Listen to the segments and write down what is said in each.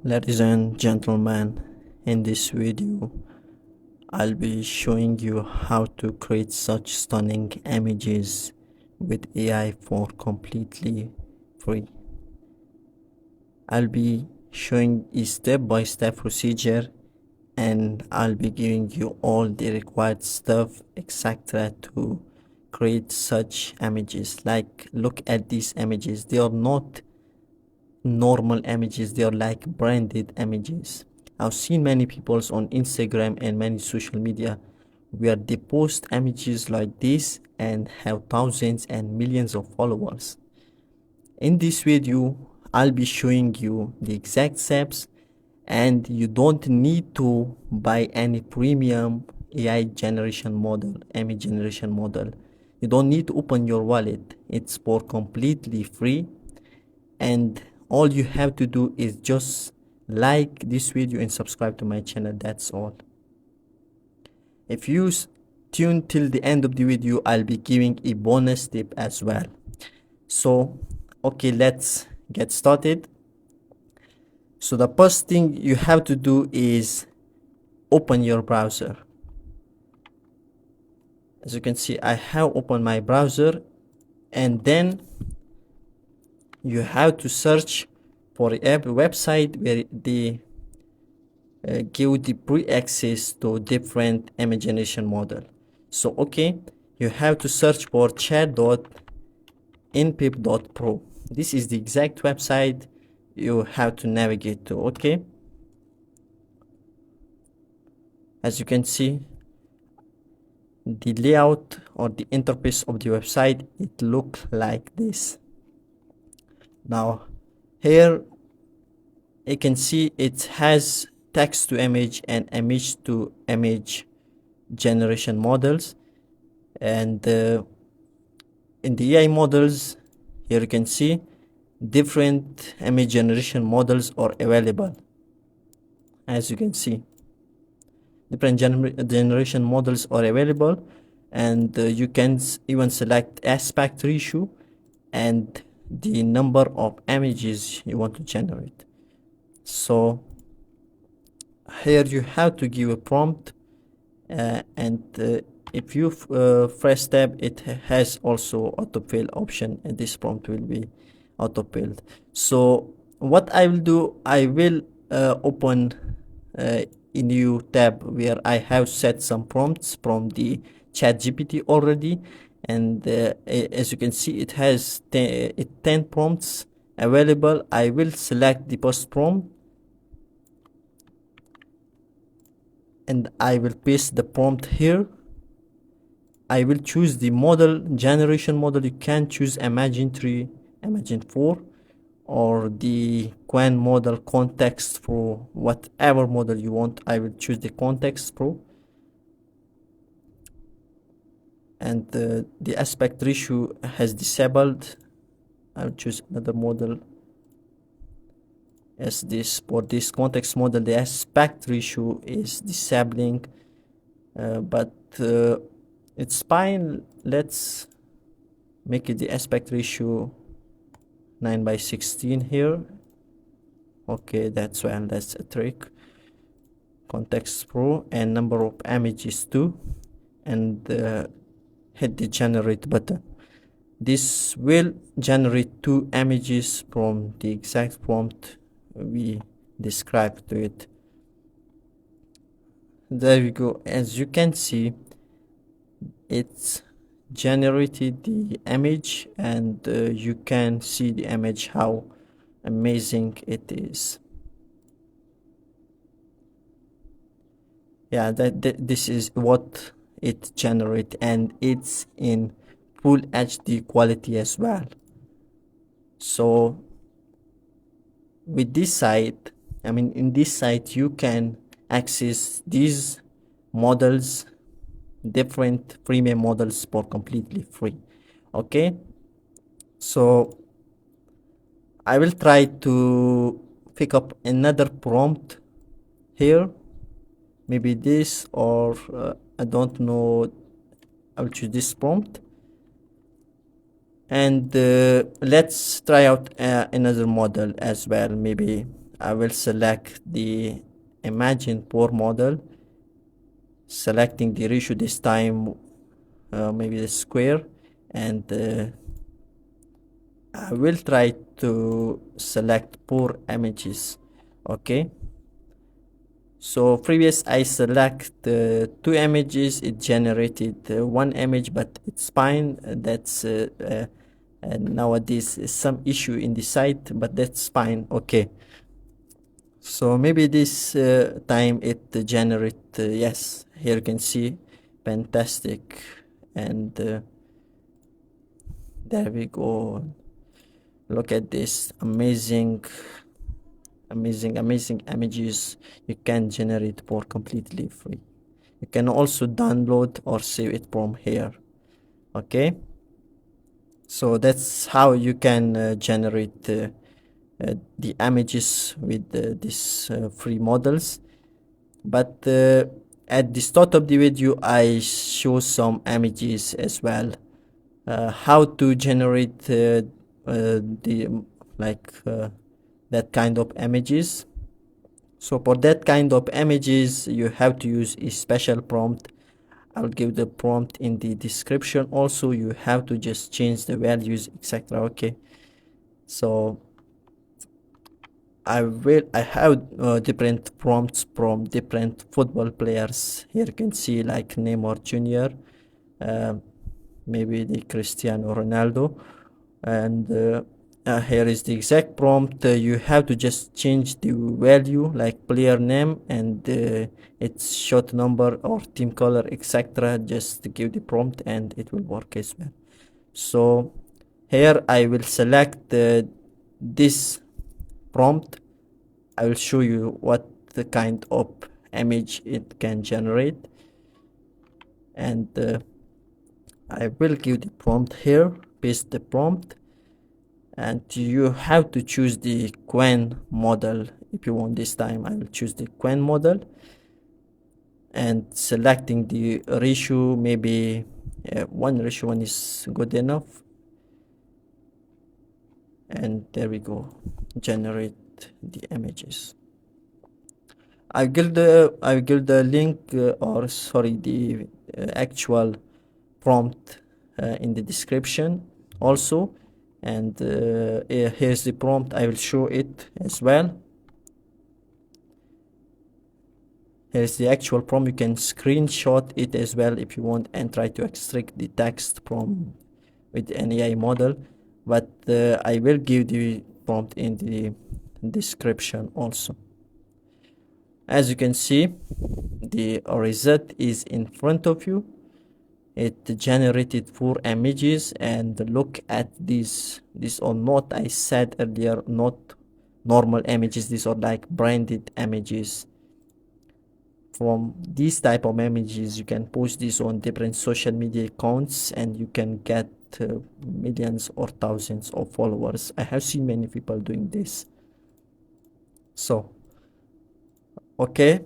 Ladies and gentlemen, in this video I'll be showing you how to create such stunning images with AI for completely free. I'll be showing a step-by-step procedure, and I'll be giving you all the required stuff etc. to create such images. Like, look at these images. They are not normal images, they are like branded images. I've seen many people on Instagram and many social media where they post images like this and have thousands and millions of followers. In this video I'll be showing you the exact steps, and you don't need to buy any premium AI generation model, image generation model. You don't need to open your wallet. It's for completely free, and all you have to do is just like this video and subscribe to my channel. That's all. If you tune till the end of the video, I'll be giving a bonus tip as well. So okay, let's get started. So the first thing you have to do is open your browser. As you can see, I have opened my browser, and then you have to search for a website where they give the pre-access to different image generation model. So okay, you have to search for chat.npip.pro. This is the exact website you have to navigate to. Okay, as you can see, the layout or the interface of the website, it looks like this. Now here you can see it has text to image and image to image generation models, and in the AI models, here you can see different image generation models are available. As you can see, different generation models are available, and you can even select aspect ratio and the number of images you want to generate. So here you have to give a prompt, and if you press tab, it has also autofill option, and this prompt will be autofilled. So what I will do, I will open a new tab where I have set some prompts from the ChatGPT already, and as you can see, it has 10 prompts available. I will select the first prompt, and I will paste the prompt here. I will choose the model, generation model. You can choose Imagine 3, Imagine 4, or the Quen model, Context Pro, whatever model you want. I will choose the Context Pro, and the aspect ratio has disabled. I'll choose another model as this. For this context model, the aspect ratio is disabling, but it's fine. Let's make it the aspect ratio 9:16 here. Okay, that's well, that's a trick. Context Pro, and number of images too, and hit the generate button. This will generate 2 images from the exact prompt we described to it. There we go. As you can see, it's generated the image, and you can see the image, how amazing it is. Yeah, this is what it generates, and it's in full HD quality as well. So with this site, in this site, you can access these models, different premium models, for completely free. Okay, so I will try to pick up another prompt here, maybe this, or I don't know. I'll choose this prompt, and let's try out another model as well. Maybe I will select the imagine poor model, selecting the ratio this time, maybe the square, and I will try to select poor images. Okay, so previous I select two images, it generated one image, but it's fine. That's nowadays some issue in the site, but that's fine. Okay, so maybe this time it generate, yes, here you can see, fantastic. And there we go. Look at this amazing images you can generate for completely free. You can also download or save it from here. Okay, so that's how you can generate the images with these free models. But at the start of the video I show some images as well, how to generate the like that kind of images. So for that kind of images you have to use a special prompt. I'll give the prompt in the description. Also you have to just change the values, etc. Okay, so I have different prompts from different football players. Here you can see like Neymar Jr., maybe the Cristiano Ronaldo, and here is the exact prompt. You have to just change the value like player name and its shot number or team color, etc. Just give the prompt and it will work as well. So here I will select this prompt. I will show you what the kind of image it can generate, and I will give the prompt here, paste the prompt, and you have to choose the Quen model if you want. This time I will choose the Quen model and selecting the ratio, maybe 1:1 is good enough, and there we go, generate the images. I'll give the link or sorry, the actual prompt in the description also, and here's the prompt. I will show it as well. Here's the actual prompt. You can screenshot it as well if you want and try to extract the text from with an AI model, but I will give the prompt in the description also. As you can see, the result is in front of you. It generated 4 images, and look at these are not, I said earlier, not normal images. These are like branded images. From these type of images you can post this on different social media accounts and you can get millions or thousands of followers. I have seen many people doing this. So okay,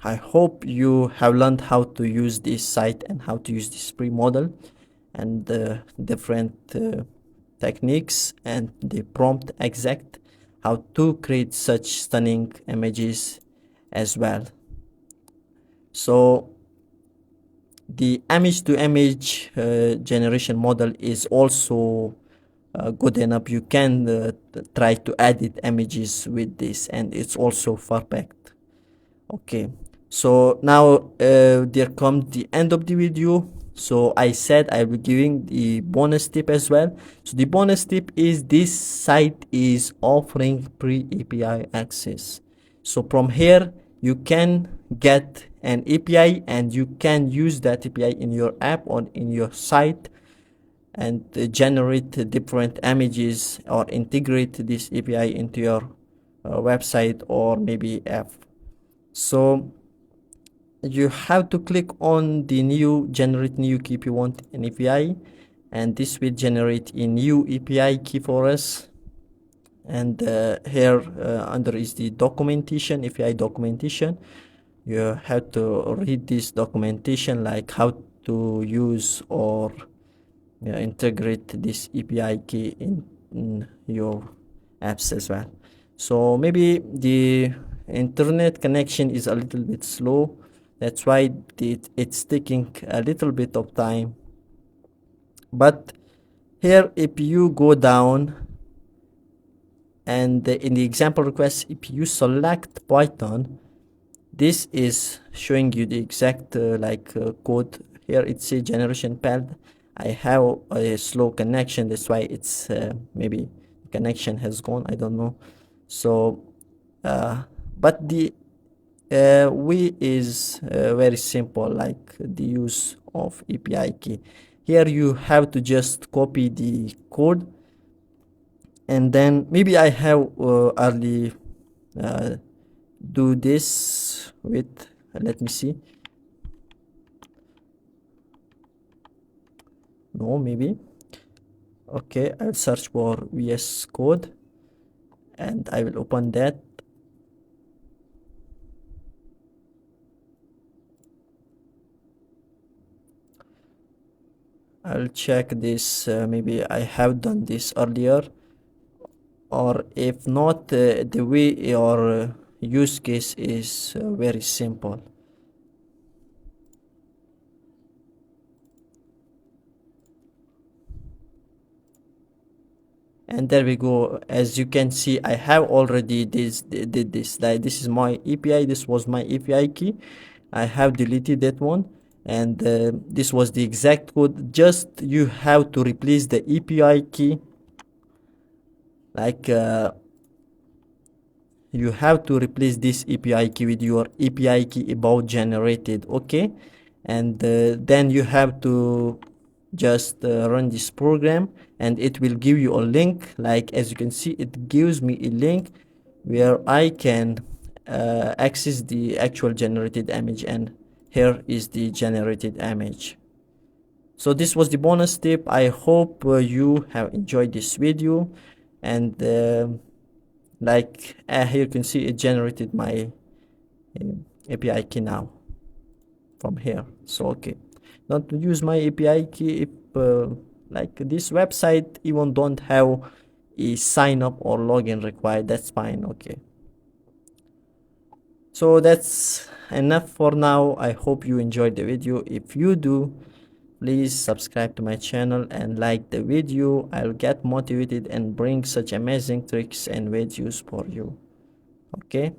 I hope you have learned how to use this site and how to use this free model and different techniques and the prompt exact how to create such stunning images as well. So the image to image generation model is also good enough. You can try to edit images with this and it's also perfect. Okay, so now there comes the end of the video. So I said I will be giving the bonus tip as well. So the bonus tip is this site is offering free API access. So from here you can get an API and you can use that API in your app or in your site and generate different images or integrate this API into your website or maybe app. So you have to click on the new generate new key if you want an API, and this will generate a new API key for us. And here under is the documentation, API documentation. You have to read this documentation like how to use or integrate this API key in your apps as well. So maybe the internet connection is a little bit slow, that's why it's taking a little bit of time. But here, if you go down and in the example request, if you select Python, this is showing you the exact code. Here it says generation path. I have a slow connection, that's why it's maybe connection has gone, I don't know. So but the way is very simple, like the use of API key. Here you have to just copy the code, and then maybe I have early do this with, let me see, no, maybe, okay, I'll search for VS Code and I will open that. I'll check this, maybe I have done this earlier, or if not, the way your use case is very simple. And there we go. As you can see, I have already did this, like this is my API, this was my API key, I have deleted that one, and this was the exact code. Just you have to replace the API key, like you have to replace this API key with your API key about generated, okay? And then you have to just run this program, and it will give you a link. Like as you can see, it gives me a link where I can access the actual generated image, and here is the generated image. So this was the bonus tip. I hope you have enjoyed this video, and here you can see it generated my API key now from here. So okay, don't use my API key if like this website even don't have a sign up or login required, that's fine. Okay, so that's enough for now. I hope you enjoyed the video. If you do, please subscribe to my channel and like the video. I'll get motivated and bring such amazing tricks and videos for you. Okay,